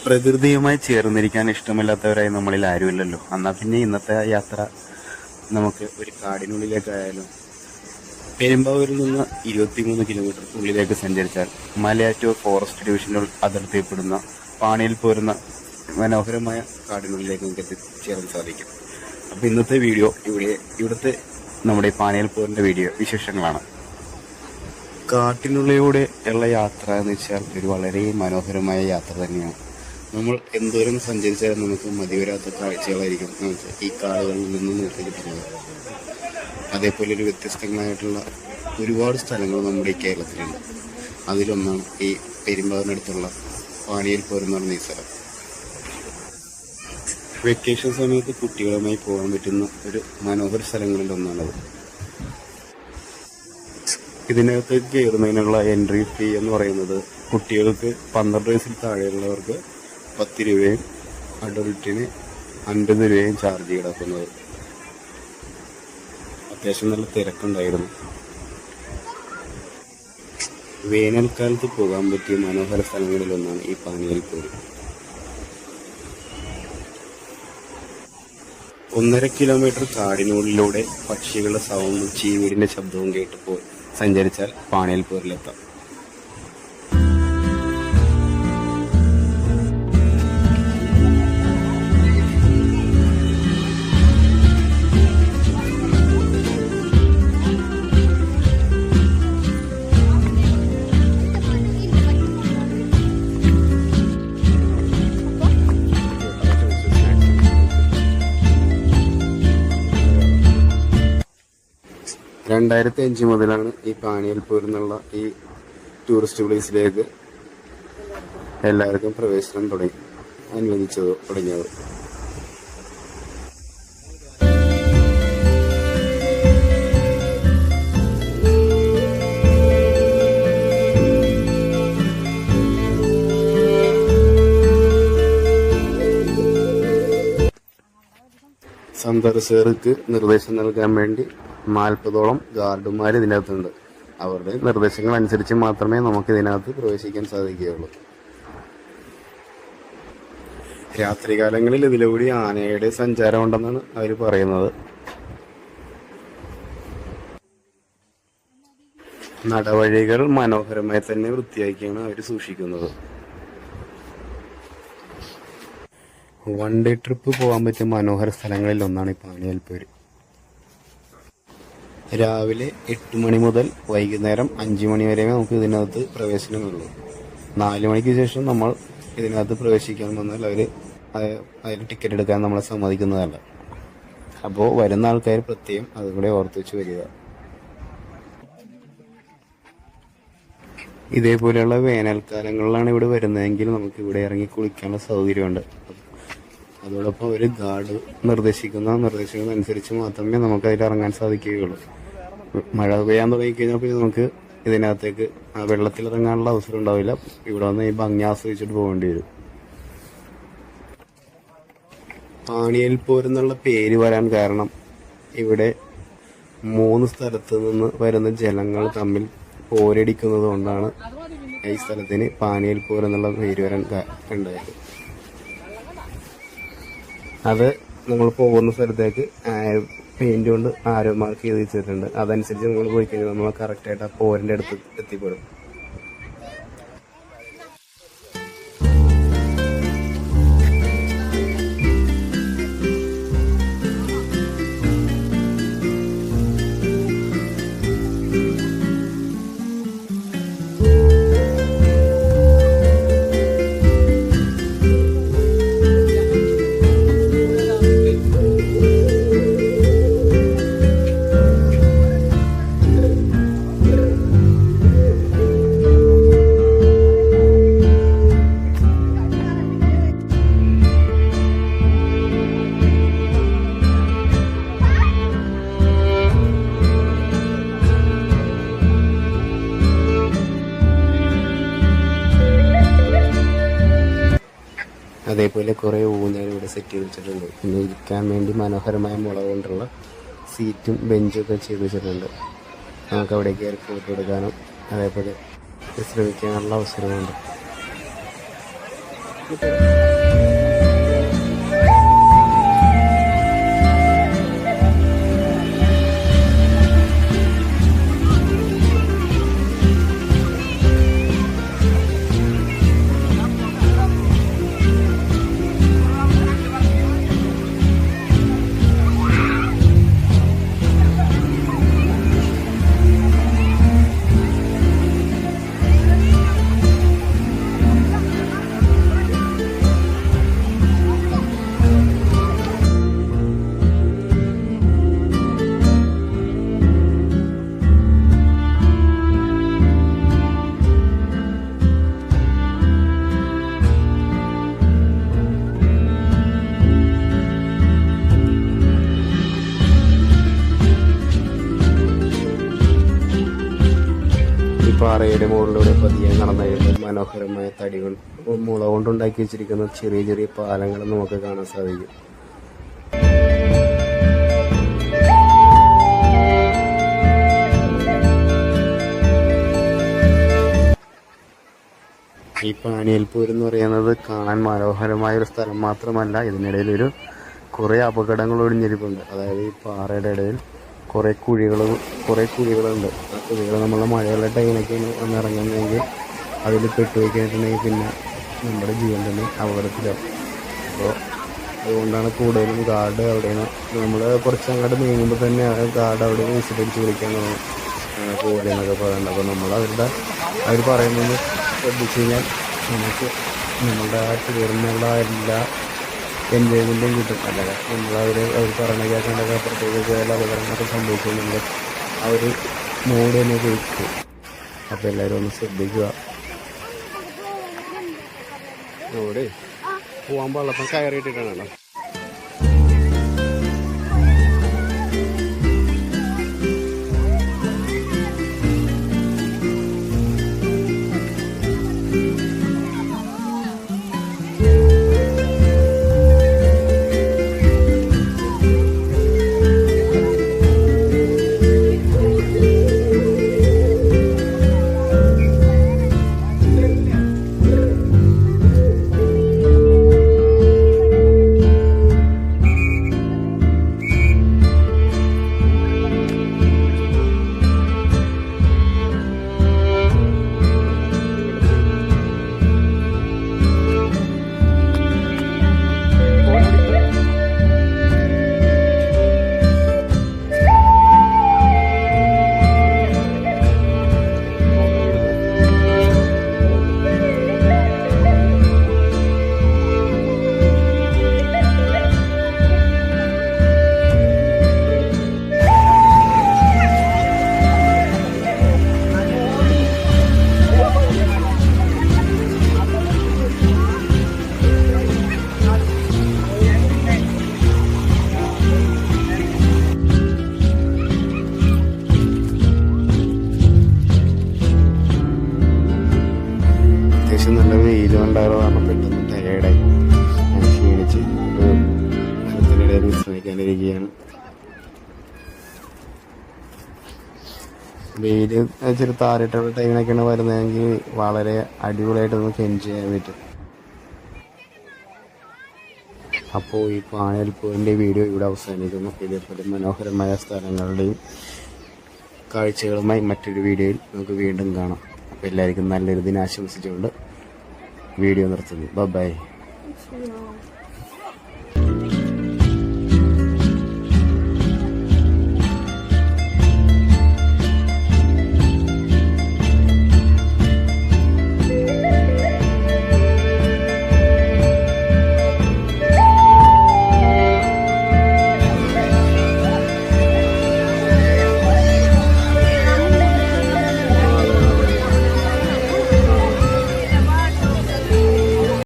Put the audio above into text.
പ്രകൃതിയുമായി ചേർന്നിരിക്കാൻ ഇഷ്ടമില്ലാത്തവരായി നമ്മളിൽ ആരുമില്ലല്ലോ. എന്നാൽ പിന്നെ ഇന്നത്തെ യാത്ര നമുക്ക് ഒരു കാടിനുള്ളിലേക്കായാലും. പെരുമ്പാവൂരിൽ നിന്ന് 23 കിലോമീറ്റർ ഉള്ളിലേക്ക് സഞ്ചരിച്ചാൽ മലയാറ്റൂർ ഫോറസ്റ്റ് ഡിവിഷനിൽ അതിർത്തിയപ്പെടുന്ന പാണിയിൽ പോരുന്ന മനോഹരമായ കാടിനുള്ളിലേക്ക് നമുക്ക് എത്തിച്ചേരാൻ സാധിക്കും. അപ്പോൾ ഇന്നത്തെ വീഡിയോ ഇവിടുത്തെ നമ്മുടെ പാണിയിൽ പോരിൻ്റെ വീഡിയോ വിശേഷങ്ങളാണ്. കാട്ടിനുള്ളിലൂടെ ഉള്ള യാത്ര എന്ന് വെച്ചാൽ ഒരു വളരെ മനോഹരമായ യാത്ര തന്നെയാണ്. നമ്മൾ എന്തോരം സഞ്ചരിച്ചാലും നമുക്ക് മതിവരാത്ത കാഴ്ചകളായിരിക്കും നമുക്ക് ഈ കാടുകളിൽ നിന്ന് നോക്കി കിട്ടുന്നത്. അതേപോലെ ഒരു വ്യത്യസ്തങ്ങളായിട്ടുള്ള ഒരുപാട് സ്ഥലങ്ങൾ നമ്മുടെ ഈ കേരളത്തിലുണ്ട്. അതിലൊന്നാണ് ഈ പെരുമ്പാവൂരിനടുത്തുള്ള പാണിയിൽ പോരെന്ന് പറഞ്ഞ ഈ സ്ഥലം. വെക്കേഷൻ സമയത്ത് കുട്ടികളുമായി പോകാൻ പറ്റുന്ന ഒരു മനോഹര സ്ഥലങ്ങളിലൊന്നാണത്. ഇതിനകത്തേക്ക് കയറുന്നതിനുള്ള എൻട്രി ഫീ എന്ന് പറയുന്നത് കുട്ടികൾക്ക് 12 വയസ്സിൽ താഴെയുള്ളവർക്ക് 10 രൂപയും അഡൾട്ടിന് 50 രൂപയും ചാർജ് ഈടാക്കുന്നത്. അത്യാവശ്യം നല്ല തിരക്കുണ്ടായിരുന്നു. വേനൽക്കാലത്ത് പോകാൻ പറ്റിയ മനോഹര സ്ഥലങ്ങളിലൊന്നാണ് ഈ പാണിയിൽ പോര്. 1.5 കിലോമീറ്റർ കാടിനുള്ളിലൂടെ പക്ഷികളുടെ സൗണ്ടും ചീവീടിന്റെ ശബ്ദവും കേട്ട് സഞ്ചരിച്ചാൽ പാണിയിൽ പോരിലെത്താം. (2005) മുതലാണ് ഈ പാണിയിൽ പോരെന്നുള്ള ഈ ടൂറിസ്റ്റ് പ്ലേസിലേക്ക് എല്ലാവർക്കും പ്രവേശനം തുടങ്ങിയത്. സന്ദർശകർക്ക് നിർദ്ദേശം നൽകാൻ വേണ്ടി 40ഓളം ഗാർഡുമാർ ഇതിനകത്തുണ്ട്. അവരുടെ നിർദ്ദേശങ്ങൾ അനുസരിച്ച് മാത്രമേ നമുക്ക് ഇതിനകത്ത് പ്രവേശിക്കാൻ സാധിക്കുകയുള്ളൂ. രാത്രികാലങ്ങളിൽ ഇതിലൂടെ ആനയുടെ സഞ്ചാരം ഉണ്ടെന്നാണ് അവർ പറയുന്നത്. നടവഴികൾ മനോഹരമായി തന്നെ വൃത്തിയാക്കിയാണ് അവർ സൂക്ഷിക്കുന്നത്. 1 ഡേ ട്രിപ്പ് പോകാൻ പറ്റിയ മനോഹര സ്ഥലങ്ങളിൽ ഒന്നാണ് ഈ പാണിയിൽ പോര്. രാവിലെ 8 മണി മുതൽ വൈകുന്നേരം 5 മണി വരെ നമുക്ക് ഇതിനകത്ത് പ്രവേശനമുള്ളൂ. 4 മണിക്ക് ശേഷം നമ്മൾ ഇതിനകത്ത് പ്രവേശിക്കാൻ വന്നാൽ അതിൽ ടിക്കറ്റ് എടുക്കാൻ നമ്മളെ സമ്മതിക്കുന്നതല്ല. അപ്പോൾ വരുന്ന ആൾക്കാർ പ്രത്യേകം അതും കൂടെ ഓർത്ത് വെച്ച് വരിക. ഇതേപോലെയുള്ള വേനൽക്കാലങ്ങളിലാണ് ഇവിടെ വരുന്നതെങ്കിൽ നമുക്ക് ഇവിടെ ഇറങ്ങി കുളിക്കാനുള്ള സൗകര്യമുണ്ട്. അതോടൊപ്പം ഒരു ഗാർഡ് നിർദ്ദേശിക്കുന്നതനുസരിച്ച് മാത്രമേ നമുക്ക് അതിൽ ഇറങ്ങാൻ സാധിക്കുകയുള്ളൂ. മഴ പെയ്യാൻ തുടങ്ങിക്കഴിഞ്ഞാൽ പിന്നെ നമുക്ക് ഇതിനകത്തേക്ക് വെള്ളത്തിലിറങ്ങാനുള്ള അവസരം ഉണ്ടാവില്ല. ഇവിടെ വന്ന് ഈ ഭംഗി ആസ്വദിച്ചിട്ട് പോകേണ്ടി വരും. പാണിയിൽ പോരെന്നുള്ള പേര് വരാൻ കാരണം ഇവിടെ 3 സ്ഥലത്ത് നിന്ന് വരുന്ന ജലങ്ങൾ തമ്മിൽ പോരടിക്കുന്നത് കൊണ്ടാണ് ഈ സ്ഥലത്തിന് പാണിയിൽ പോരെന്നുള്ള പേര് വരാൻ ഉണ്ടായത്. അത് നമ്മൾ പോകുന്ന സ്ഥലത്തേക്ക് പെയിന്റ് കൊണ്ട് ആരോ മാർക്ക് ചെയ്ത് വെച്ചിട്ടുണ്ട്. അതനുസരിച്ച് നമ്മൾ പോയി കഴിഞ്ഞാൽ നമ്മൾ കറക്റ്റായിട്ട് ആ പോരിന്റെ അടുത്ത് എത്തിപ്പെടും. അതേപോലെ കുറേ ഊഞ്ഞാൽ ഇവിടെ സെറ്റ് ചെയ്ത് വെച്ചിട്ടുണ്ട്. പിന്നെ ഇരിക്കാൻ വേണ്ടി മനോഹരമായ മുള കൊണ്ടുള്ള സീറ്റും ബെഞ്ചും ഒക്കെ ചെയ്ത് വെച്ചിട്ടുണ്ട്. നമുക്ക് അവിടെ കയറി ഫോട്ടോ എടുക്കാനും അതേപോലെ വിശ്രമിക്കാനുള്ള അവസരമുണ്ട്. പാറയുടെ മുകളിലൂടെ പതിയെ നടന്നു കഴിയുമ്പോൾ മനോഹരമായ തടികൾ മുള കൊണ്ടുണ്ടാക്കി വെച്ചിരിക്കുന്ന ചെറിയ ചെറിയ പാലങ്ങൾ നമുക്ക് കാണാൻ സാധിക്കും. ഈ പാണിയൽപ്പൂർ എന്ന് പറയുന്നത് കാണാൻ മനോഹരമായ ഒരു സ്ഥലം മാത്രമല്ല, ഇതിനിടയിൽ കുറേ അപകടങ്ങൾ ഒളിഞ്ഞിരിപ്പുണ്ട്. അതായത് ഈ പാറയുടെ ഇടയിൽ കുറേ കുഴികളുണ്ട്. ആ കുഴികൾ നമ്മളെ മഴയുള്ള ടൈമിലൊക്കെയാണ് വന്നിറങ്ങുന്നതെങ്കിൽ അതിൽ പെട്ടുപോയിക്കഴിഞ്ഞിട്ടുണ്ടെങ്കിൽ പിന്നെ നമ്മുടെ ജീവൻ തന്നെ അപകടത്തിലാവും. അപ്പോൾ അതുകൊണ്ടാണ് കൂടുതലും ഗാർഡ് അവിടെയാണ്. നമ്മൾ കുറച്ച് അങ്ങോട്ട് നീങ്ങുമ്പോൾ തന്നെ ഗാർഡ് അവിടെ വിസിലടിച്ച് വിളിക്കാൻ പോകുന്നതൊക്കെ പറയുന്നത്. അപ്പോൾ അവർ പറയുന്നത് ശ്രദ്ധിച്ചു കഴിഞ്ഞാൽ നമുക്ക് നമ്മളുടെ ആ ടൂറിനുള്ള എല്ലാ എൻജോയ്മെൻറ്റും കിട്ടും. അല്ലാതെ അവർ പറയണ കേൾക്കേണ്ടത് പ്രത്യേകിച്ച് ചില അപകടങ്ങളൊക്കെ സംഭവിക്കുന്നുണ്ട്. ആ ഒരു മൂഡ് തന്നെ കഴിക്കും. അപ്പോൾ എല്ലാവരും ഒന്ന് ശ്രദ്ധിക്കുക. അവിടെ പോകാൻ പാടില്ല, കയറിയിട്ടിട്ടാണല്ലോ. നല്ല വെയിലും ഉണ്ടാകാറ് കാരണം പെട്ടെന്ന് ടയേർഡായി ക്ഷീണിച്ച് മരത്തിനിടയിൽ വിശ്രമിക്കാനിരിക്കുകയാണ്. വെയില് ഇച്ചിരി താരിട്ടുള്ള ടൈമിനൊക്കെയാണ് വരുന്നതെങ്കിൽ വളരെ അടിപൊളിയായിട്ട് നമുക്ക് എൻജോയ് ചെയ്യാൻ പറ്റും. അപ്പോൾ ഈ പാണിയൽപ്പൂരിൻ്റെ വീഡിയോ ഇവിടെ അവസാനിക്കുന്നു. ഇതേപോലെ മനോഹരമായ സ്ഥലങ്ങളുടെയും കാഴ്ചകളുമായി മറ്റൊരു വീഡിയോയിൽ നമുക്ക് വീണ്ടും കാണാം. അപ്പോൾ എല്ലാവർക്കും നല്ലൊരു ദിനം ആശംസിച്ചുകൊണ്ട് വീഡിയോ നിർത്തുന്നു. ബൈ.